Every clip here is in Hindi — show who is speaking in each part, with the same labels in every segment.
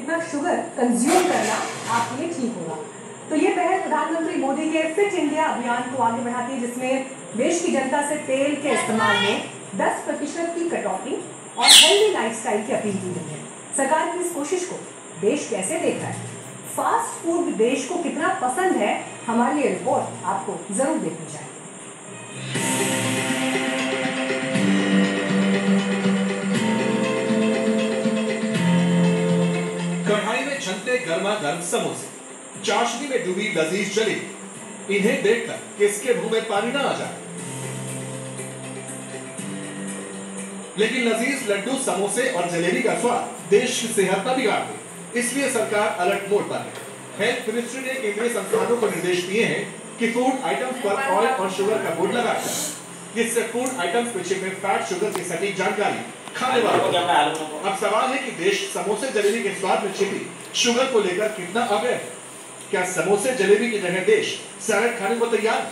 Speaker 1: कितना शुगर कंज्यूम करना आपके लिए ठीक होगा। तो ये पहल प्रधानमंत्री मोदी के फिट इंडिया अभियान को आगे बढ़ाती है, जिसमें देश की जनता से तेल के इस्तेमाल में 10% की कटौती और हेल्दी लाइफस्टाइल की अपील की गई है। सरकार की इस कोशिश को देश कैसे देख रहा है, फास्ट फूड देश को कितना पसंद है, हमारी ये रिपोर्ट आपको जरूर देखनी चाहिए।
Speaker 2: कढ़ाई में छनते गर्मा गर्म समोसे, चाशनी में डूबी लजीज जलेबी, इन्हें देखकर किसके मुंह में पानी ना आ जाए। लेकिन लजीज लड्डू, समोसे और जलेबी का स्वाद देश की सेहत न बिगाड़ दे, इसलिए सरकार अलर्ट मोड पर है। हेल्थ मिनिस्ट्री ने केंद्रीय संस्थानों को निर्देश दिए हैं कि फूड आइटम्स पर ऑयल और शुगर का बोर्ड लगाया जाए, जिससे फूड आइटम्स में छिपे फैट, शुगर की सटीक जानकारी खाने वालों को। अब सवाल है कि देश समोसे जलेबी के स्वाद में छिपी शुगर को लेकर कितना अवेयर है। क्या समोसे जलेबी की जगह देश सैलेड खाने को तैयार है?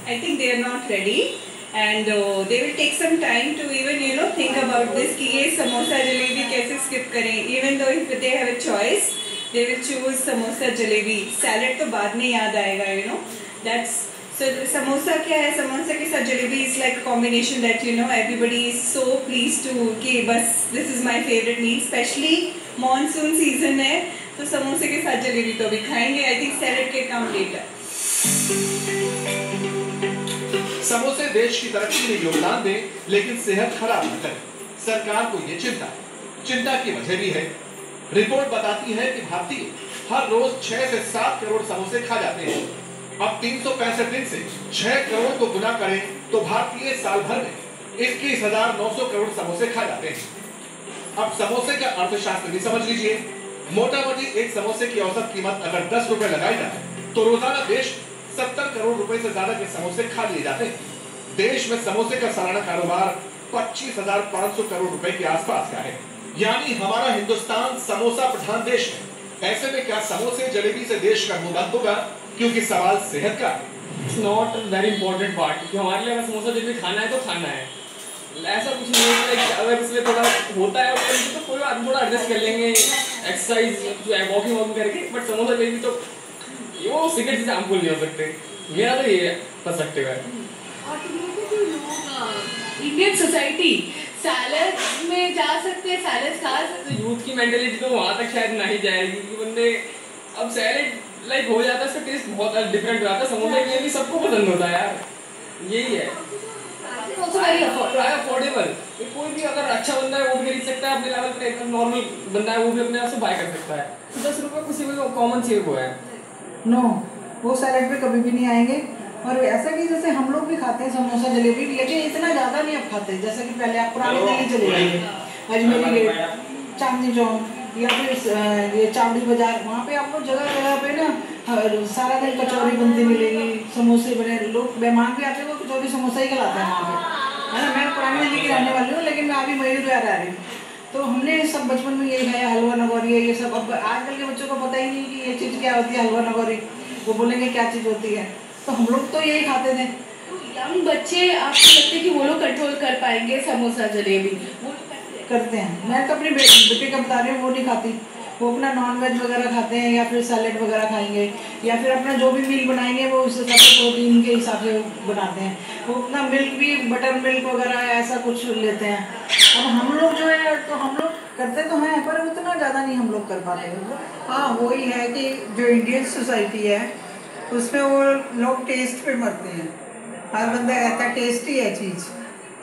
Speaker 3: I think they are not ready and they will take some time to even think about this कि ये समोसा जलेबी कैसे skip करें। Even though if they have a choice, they will choose samosa jalebi. Salad तो बाद में याद आएगा, That's so समोसा क्या है? समोसा के साथ jalebi is like a combination that everybody is so pleased to कि बस this is my favorite meal, especially monsoon season है तो समोसे के साथ जलेबी तो भी खाएंगे। I think salad can come later।
Speaker 2: समोसे देश की तरक्की में योगदान दें, लेकिन सेहत खराब न करें। सरकार को ये चिंता की वजह भी है। रिपोर्ट बताती है कि भारतीय हर रोज 6 से 7 करोड़ समोसे खा जाते हैं। अब 365 दिन से 6 करोड़ को गुना करें तो भारतीय साल भर में 21,900 करोड़ समोसे खा जाते हैं। अब समोसे का अर्थशास्त्र भी समझ लीजिए। मोटा मोटी एक समोसे की औसत कीमत अगर 10 रुपए लगाई जाए तो रोजाना देश 70 करोड़ रुपए से ज्यादा के समोसे खा लिए जाते हैं। देश में समोसे का सालाना कारोबार 25,500 करोड़ रुपए के आसपास का है। यानी हमारा हिंदुस्तान समोसा प्रधान देश है। ऐसे में क्या समोसे जलेबी से देश का मुंह बंद होगा? क्योंकि सवाल सेहत का है।
Speaker 4: It's not very important part, क्योंकि हमारे लिए अगर समोसा जलेबी खाना है तो खाना है। ऐसा कुछ नहीं है कि अगर इसमें थोड़ा होता है तो कोई बात, थोड़ा एडजस्ट कर लेंगे, एक्सरसाइज जो है वॉकिंग करके। बट समोसा जलेबी तो वो सिगरेट से हार्मफुल नहीं हो सकते। मेरा तो ये पर्सपेक्टिव है।
Speaker 5: इंडियन सोसाइटी सैलड में जा सकते हैं, सैलड खा सकते हैं।
Speaker 4: यूथ की मेंटेलिटी तो वहाँ तक शायद नहीं जाएगी कि बंदे अब सैलड लाइक हो जाता है, इसका टेस्ट बहुत डिफरेंट हो जाता है। समोसा के लिए भी सबको पसंद होता है यार, यही है। अफोर्डेबल, कोई भी अगर अच्छा बंदा है वो भी खरीद सकता है अपने लेवल पे। एकदम नॉर्मल बंदा है वो भी अपने आप से बाय कर सकता है। 10 रुपये किसी को कॉमन सी वो है।
Speaker 6: नो, वो सैलेड पे कभी भी नहीं आएंगे। और ऐसा कि जैसे हम लोग भी खाते हैं समोसा जलेबी, लेकिन इतना ज़्यादा नहीं अब खाते। जैसे कि पहले आप पुरानी दिल्ली चले जाइए, अजमेरी गेट, चांदनी चौक या फिर ये चावड़ी बाजार, वहाँ पे आपको जगह जगह पे ना सारा दिन कचौरी बनती मिलेगी, समोसे बने। लोग मेहमान भी आते हैं वो कचौरी समोसा ही खिलाते हैं वहाँ पे, है ना। मैं पुरानी दिल्ली की रहने वाली हूँ, लेकिन मैं अभी मयूर विहार रह रही हूँ। तो हमने सब बचपन में यही खाया, हलवा नगौरी ये सब। अब आजकल के बच्चों को पता ही नहीं कि ये चीज़ क्या होती है हलवा नगौरी, वो बोलेंगे क्या चीज़ होती है। तो हम लोग तो यही खाते थे।
Speaker 5: यंग बच्चे आपको लगता है कि वो लोग कंट्रोल कर पाएंगे समोसा जलेबी? वो
Speaker 6: करते हैं। मैं तो अपने बेटे का बता रही हूँ, वो नहीं खाती। वो अपना नॉन-वेज वगैरह खाते हैं या फिर सैलेड वगैरह खाएंगे, या फिर अपना जो भी मील बनाएंगे वो उस हिसाब से प्रोटीन के हिसाब से बनाते हैं। वो अपना मिल्क भी बटर मिल्क वगैरह ऐसा कुछ लेते हैं। अब हम लोग जो है तो हम लोग करते तो हैं, पर उतना ज़्यादा नहीं हम लोग कर पाते।
Speaker 7: हाँ, वही है कि जो इंडियन सोसाइटी है उसमें वो लोग टेस्ट पे मरते हैं। हर बंदा कहता है टेस्टी है चीज़,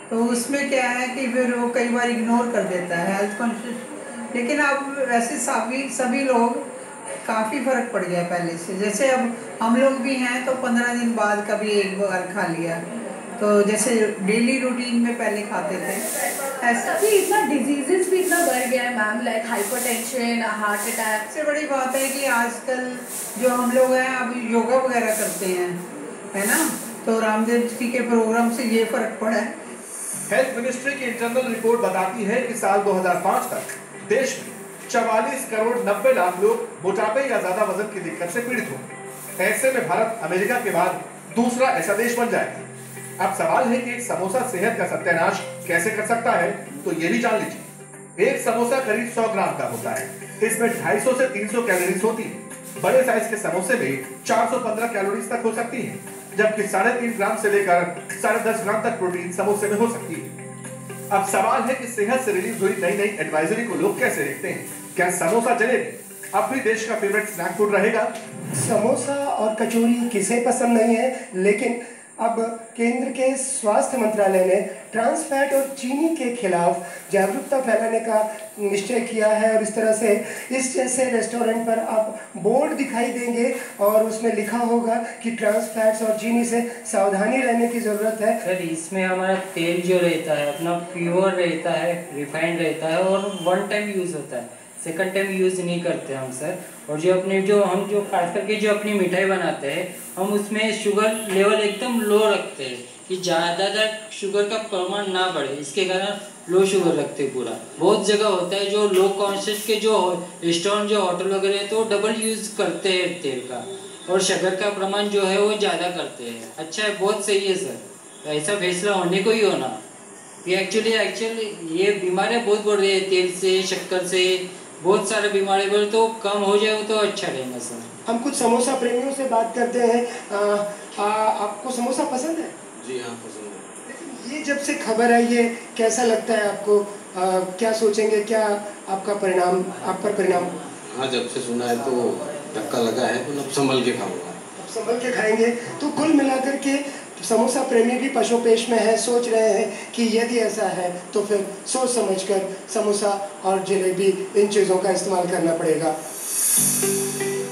Speaker 7: तो उसमें क्या है कि फिर वो कई बार इग्नोर कर देता है हेल्थ कॉन्शियस। लेकिन अब वैसे सभी लोग काफ़ी फ़र्क पड़ गया है पहले से। जैसे अब हम लोग भी हैं तो 15 दिन बाद कभी एक बार खा लिया, तो जैसे डेली रूटीन में पहले खाते थे ऐसा।
Speaker 5: अभी इतना डिजीजेस भी इतना बढ़ गया है ma'am, like hypertension, heart attack.
Speaker 7: सबसे बड़ी बात है कि आजकल जो हम लोग हैं अब योगा वगैरह करते हैं, है ना, तो रामदेव जी के प्रोग्राम से ये फ़र्क पड़ा है।
Speaker 2: हेल्थ मिनिस्ट्री की इंटरनल रिपोर्ट बताती है कि साल 2005 तक देश में 44 करोड़ 90 लाख लोग मोटापे या ज्यादा वजन की दिक्कत से पीड़ित होंगे। ऐसे में भारत अमेरिका के बाद दूसरा ऐसा देश बन जाएगा। अब सवाल है कि एक समोसा सेहत का सत्यानाश कैसे कर सकता है, तो ये भी जान लीजिए। एक समोसा करीब 100 ग्राम का होता है। इसमें 250 से 300 कैलोरीज होती है। बड़े साइज के समोसे में 415 कैलोरीज तक हो सकती है, जबकि 3.5 ग्राम से लेकर 10.5 ग्राम तक प्रोटीन समोसे में हो सकती है। अब सवाल है कि सेहत से रिलीज हुई नई नई एडवाइजरी को लोग कैसे देखते हैं? क्या समोसा जलेबी अब भी देश का फेवरेट स्नैक फूड रहेगा?
Speaker 8: समोसा और कचौरी किसे पसंद नहीं है, लेकिन अब केंद्र के स्वास्थ्य मंत्रालय ने ट्रांस फैट और चीनी के खिलाफ जागरूकता फैलाने का निश्चय किया है। और इस तरह से इस जैसे रेस्टोरेंट पर आप बोर्ड दिखाई देंगे और उसमें लिखा होगा कि ट्रांस फैट्स और चीनी से सावधानी रहने की ज़रूरत है।
Speaker 9: सर, इसमें हमारा तेल जो रहता है अपना प्योर रहता है, रिफाइंड रहता है और 1 टाइम यूज़ होता है, सेकंड टाइम यूज़ नहीं करते हम सर। और जो अपने हम खास करके जो अपनी मिठाई बनाते हैं हम उसमें शुगर लेवल एकदम लो रखते हैं कि ज़्यादातर शुगर का परिमाण ना बढ़े, इसके कारण लो शुगर रखते हैं पूरा। बहुत जगह होता है जो लो कॉन्शियस के जो रेस्टोरेंट जो होटल वगैरह है तो डबल यूज़ करते हैं तेल का और शुगर का प्रमाण जो है वो ज़्यादा करते हैं। अच्छा है, बहुत सही है सर, तो ऐसा फैसला होने को ही होना। ये एक्चुअली ये बीमारियाँ बहुत बढ़ रही है तेल से, शक्कर से, बहुत सारे बीमारी बढ़, तो कम हो जाए तो अच्छा रहेगा सर।
Speaker 8: हम कुछ समोसा प्रेमियों से बात करते हैं। आपको समोसा पसंद है?
Speaker 10: जी हाँ, पसंद है।
Speaker 8: ये जब से खबर है ये कैसा लगता है आपको? क्या सोचेंगे, क्या आप पर परिणाम?
Speaker 10: हाँ, जब से सुना है तो धक्का लगा है, तो अब संभल के खाऊंगा।
Speaker 8: अब संभल के खाएंगे। तो कुल मिलाकर के समोसा प्रेमी भी पशुपेश में है, सोच रहे हैं कि यदि ऐसा है तो फिर सोच समझकर समोसा और जलेबी इन चीज़ों का इस्तेमाल करना पड़ेगा।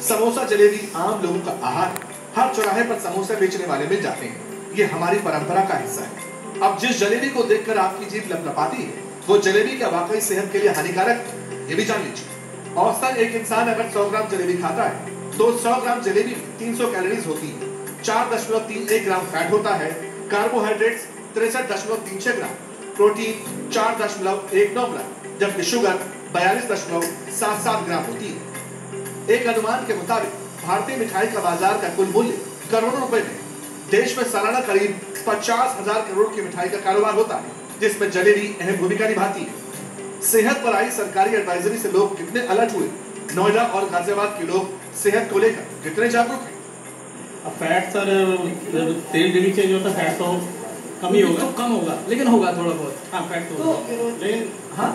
Speaker 2: समोसा जलेबी आम लोगों का आहार है। हर चौराहे पर समोसे बेचने वाले मिल जाते हैं। ये हमारी परंपरा का हिस्सा है। अब जिस जलेबी को देखकर आपकी जीभ लपलपाती है, वो जलेबी क्या वाकई सेहत के लिए हानिकारक है? ये भी जान लीजिए। औसतन एक इंसान अगर 100 ग्राम जलेबी खाता है तो 100 ग्राम जलेबी में 300 कैलोरीज होती है, 4.31 ग्राम फैट होता है, कार्बोहाइड्रेट्स 63.36 ग्राम, प्रोटीन 4.19 ग्राम, जबकि शुगर 42.77 ग्राम होती है। एक अनुमान के मुताबिक भारतीय मिठाई का बाजार का कुल मूल्य करोड़ों रुपए में। देश में सालाना करीब 50,000 करोड़ की मिठाई का कारोबार होता है, जिसमें जलेबी अहम भूमिका निभाती है। सेहत पर आई सरकारी एडवाइजरी से लोग कितने अलर्ट हुए? नोएडा और गाजियाबाद के लोग सेहत को लेकर कितने जागरूक हैं?
Speaker 11: अब फैट सर, तेल डेली चेंज होता है, फैट तो कम ही होगा, तो कम होगा, लेकिन होगा थोड़ा बहुत। हाँ, फैट तो लेकिन हाँ,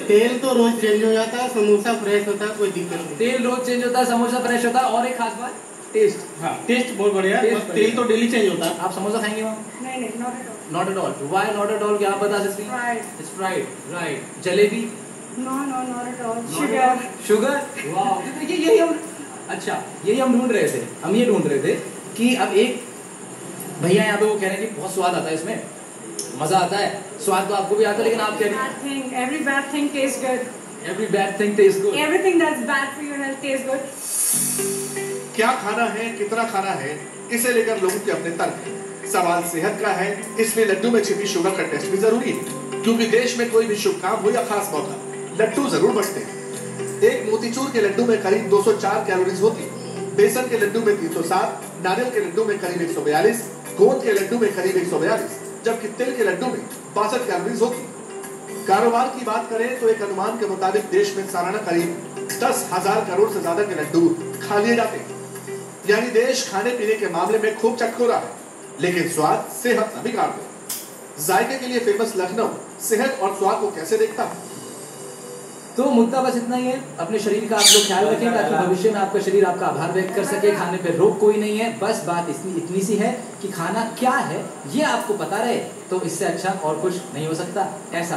Speaker 11: तेल तो रोज चेंज हो जाता है, समोसा फ्रेश होता है, कोई दिक्कत नहीं।
Speaker 4: तेल रोज चेंज होता है, समोसा फ्रेश होता है, और एक खास बात टेस्ट। हाँ, टेस्ट बहुत बढ़िया है। तेल तो डेली चेंज होता है। आप समोसा खाएंगे वहाँ?
Speaker 1: नहीं,
Speaker 4: not at all. Why not at all? क्या आप बता सकते हैं? It's fried, right. Jalebi?
Speaker 1: No, not at all.
Speaker 4: Sugar? वाह, यही हम ढूंढ रहे थे। हम ये ढूंढ रहे थे कि अब एक भैया यहाँ पे वो कह रहे हैं कि बहुत स्वाद आता है इसमें, मजा आता है। स्वाद तो आपको भी आता है, लेकिन आप कह रहे हैं
Speaker 1: Every bad thing tastes good.
Speaker 4: Every bad thing tastes good.
Speaker 1: Everything that's bad for your health tastes good.
Speaker 2: क्या खाना है, कितना खाना है, इसे लेकर लोगों के अपने तर्क हैं। सवाल सेहत का है, इसलिए लड्डू में छिपी शुगर का टेस्ट भी जरूरी है, क्योंकि देश में कोई भी शुभ काम हो या खास मौका, लड्डू जरूर बचते हैं। एक मोतीचूर के लड्डू में करीब 204 कैलोरीज होती है, बेसन के लड्डू में 307, नारियल के लड्डू में करीब 142, गोंद के लड्डू में करीब 142, जबकि तिल के लड्डू में 62 कैलोरीज होती है। कारोबार की बात करें तो एक अनुमान के मुताबिक देश में सालाना करीब 10,000 करोड़ से ज्यादा के लड्डू खा लिए जाते हैं। यानी देश खाने पीने के मामले में खूब चटखोरा है, लेकिन स्वाद सेहत न बिगाड़ दे। जायके के लिए फेमस लखनऊ सेहत और स्वाद को कैसे देखता है?
Speaker 4: तो मुद्दा बस इतना ही है, अपने शरीर का आप लोग ख्याल रखें ताकि भविष्य में आपका शरीर आपका आभार व्यक्त कर सके। खाने पे रोक कोई नहीं है, बस बात इतनी सी है कि खाना क्या है ये आपको पता रहे, तो इससे अच्छा और कुछ नहीं हो सकता। ऐसा